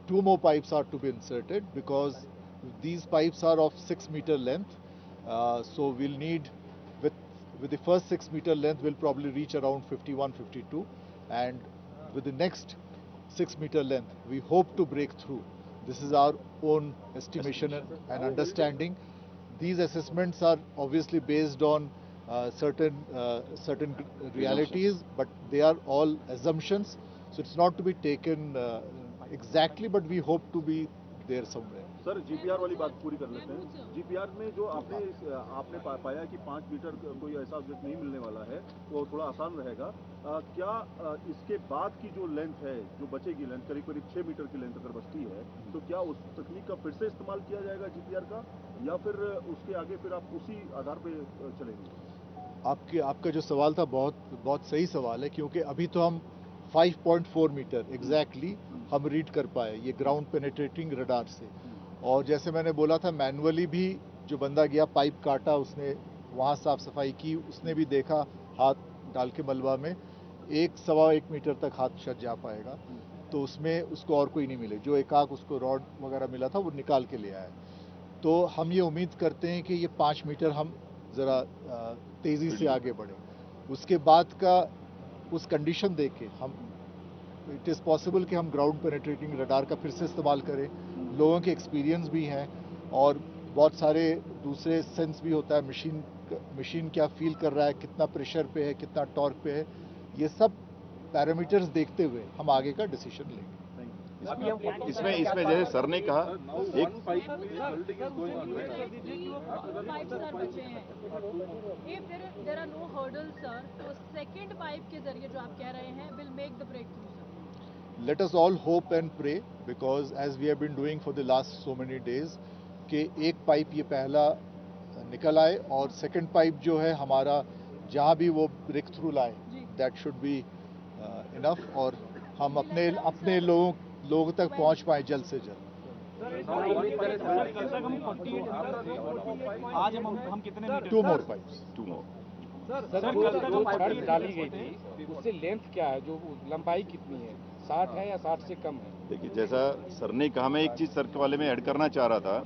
Two more pipes are to be inserted because these pipes are of 6 meter length. So we'll need, with the first 6 meter length, we'll probably reach around 51, 52, and with the next 6 meter length, we hope to break through. This is our own estimation and understanding. These assessments are obviously based on certain realities, but they are all assumptions. So it's not to be taken exactly, but we hope to be there somewhere. Sir GPR वाली बात पूरी कर लेते हैं। GPR में जो आपने पाया कि 5 मीटर कोई ऐसा ऑब्जेक्ट नहीं मिलने वाला है, वो थोड़ा आसान रहेगा। क्या इसके बाद की जो लेंथ है, जो बचेगी लेंथ करीब करीब 6 मीटर की लेंथ अगर बचती है, तो क्या उस तकनीक का फिर से इस्तेमाल किया जाएगा जीपीआर का, या फिर उसके आगे फिर आप उसी आधार पे चलेंगे? आपका जो सवाल था बहुत सही सवाल है, क्योंकि अभी तो हम 5.4 मीटर एग्जैक्टली हम रीड कर पाए ये ग्राउंड पेनेट्रेटिंग रडार से। और जैसे मैंने बोला था, मैनुअली भी जो बंदा गया, पाइप काटा, उसने वहाँ साफ सफाई की, उसने भी देखा हाथ डाल के मलबा में, 1-1.25 मीटर तक हाथ शायद जा पाएगा, तो उसमें उसको और कोई नहीं मिले। जो एकाक उसको रॉड वगैरह मिला था वो निकाल के ले आया। तो हम ये उम्मीद करते हैं कि ये 5 मीटर हम ज़रा तेज़ी से आगे बढ़े। उसके बाद का उस कंडीशन देख के हम, इट इज़ पॉसिबल कि हम ग्राउंड पेनेट्रेटिंग रडार का फिर से इस्तेमाल करें। लोगों के एक्सपीरियंस भी हैं और बहुत सारे दूसरे सेंस भी होता है, मशीन क्या फील कर रहा है, कितना प्रेशर पे है, कितना टॉर्क पे है, ये सब पैरामीटर्स देखते हुए हम आगे का डिसीजन लेंगे। इसमें जैसे सर ने कहा एक there are no hurdles sir, तो सेकंड पाइप के जरिए जो आप कह रहे हैं will make the breakthrough sir. Let us all hope and pray, because as we have been doing for the last so many days, कि एक पाइप ये पहला निकल आए और सेकंड पाइप जो है हमारा जहाँ भी वो ब्रेक थ्रू लाए, दैट शुड बी इनफ, और हम अपने लोगों तक पहुँच पाए जल्द से जल्द। आज हम कितने मीटर? 2 more pipes. जो पाइप डाली गई थी उससे लेंथ क्या है, जो लंबाई कितनी है, 60 है या 60 से कम है? देखिए, जैसा सर ने कहा, मैं एक चीज सर के वाले में ऐड करना चाह रहा था।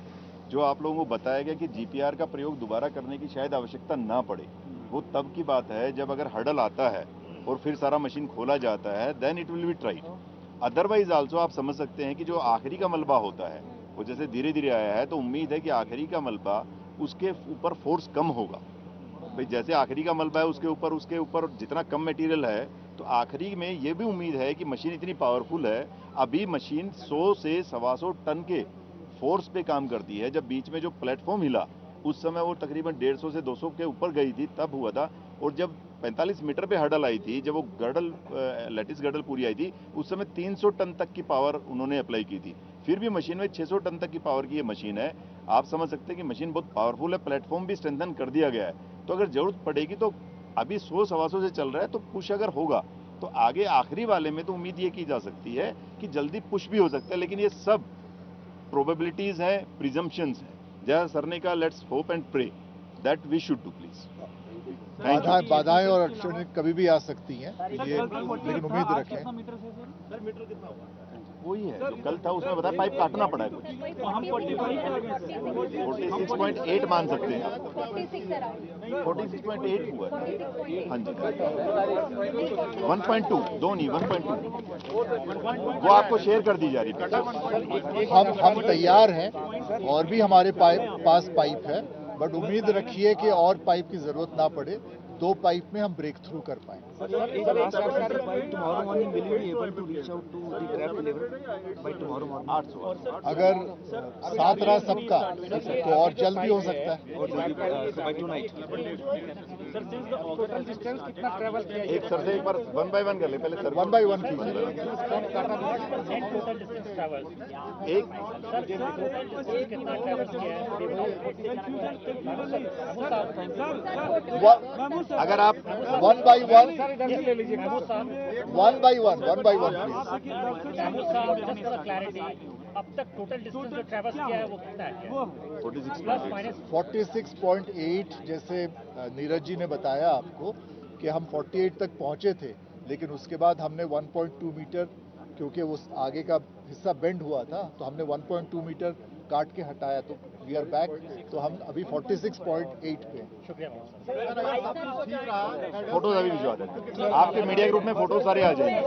जो आप लोगों को बताया गया कि जीपीआर का प्रयोग दोबारा करने की शायद आवश्यकता ना पड़े, वो तब की बात है जब अगर हर्डल आता है और फिर सारा मशीन खोला जाता है, then it will be tried. Otherwise also आप समझ सकते हैं कि जो आखिरी का मलबा होता है वो जैसे धीरे धीरे आया है, तो उम्मीद है कि आखिरी का मलबा उसके ऊपर फोर्स कम होगा। भाई जैसे आखिरी का मलबा है उसके ऊपर जितना कम मटेरियल है, तो आखिरी में ये भी उम्मीद है कि मशीन इतनी पावरफुल है। अभी मशीन 100 से 125 टन के फोर्स पे काम करती है। जब बीच में जो प्लेटफॉर्म हिला उस समय वो तकरीबन 150 से 200 के ऊपर गई थी, तब हुआ था। और जब 45 मीटर पे हर्डल आई थी, जब वो लैटिस गर्डल पूरी आई थी, उस समय 300 टन तक की पावर उन्होंने अप्लाई की थी। फिर भी मशीन में 600 टन तक की पावर की ये मशीन है। आप समझ सकते हैं कि मशीन बहुत पावरफुल है। प्लेटफॉर्म भी स्ट्रेंथन कर दिया गया है, तो अगर जरूरत पड़ेगी तो अभी 100-125 से चल रहा है, तो पुश अगर होगा तो आगे आखिरी वाले में तो उम्मीद ये की जा सकती है कि जल्दी पुश भी हो सकता है। लेकिन ये सब प्रोबेबिलिटीज हैं, प्रिजम्पशंस हैं। जैसा सर ने कहा, let's hope and pray that we should do please. बाधाएं और अड़चनें कभी भी आ सकती हैं, ये लेकिन उम्मीद रखें। वही है जो कल था, उसमें बताया पाइप काटना पड़ा है कुछ। 46.8 मान सकते हैं, 46.8 हुआ है। हाँ जी, 1.2 दो नहीं 1.2 वो आपको शेयर कर दी जा रही है। हम तैयार हैं, और भी हमारे पास पाइप है, बट उम्मीद रखिए कि और पाइप की जरूरत ना पड़े, 2 पाइप में हम ब्रेक थ्रू कर पाएं। अगर साथ रहा सबका तो और जल्द भी हो सकता है। एक सर से एक बार 1 by 1 कर ले, पहले सर 1 by 1 कीजिए। अगर आप 1 by 1 अब तक टोटल डिस्टेंस जो ट्रैवर्स किया है वो कितना है? 46.8 जैसे नीरज जी ने बताया आपको कि हम 48 तक पहुंचे थे, लेकिन उसके बाद हमने 1.2 मीटर, क्योंकि वो आगे का हिस्सा बेंड हुआ था, तो हमने 1.2 मीटर काट के हटाया, तो वी आर बैक। तो हम अभी 46.8 पे हैं। शुक्रिया। फोटोज अभी भिजवा दें, आपके मीडिया ग्रुप में फोटो सारे आ जाएंगे।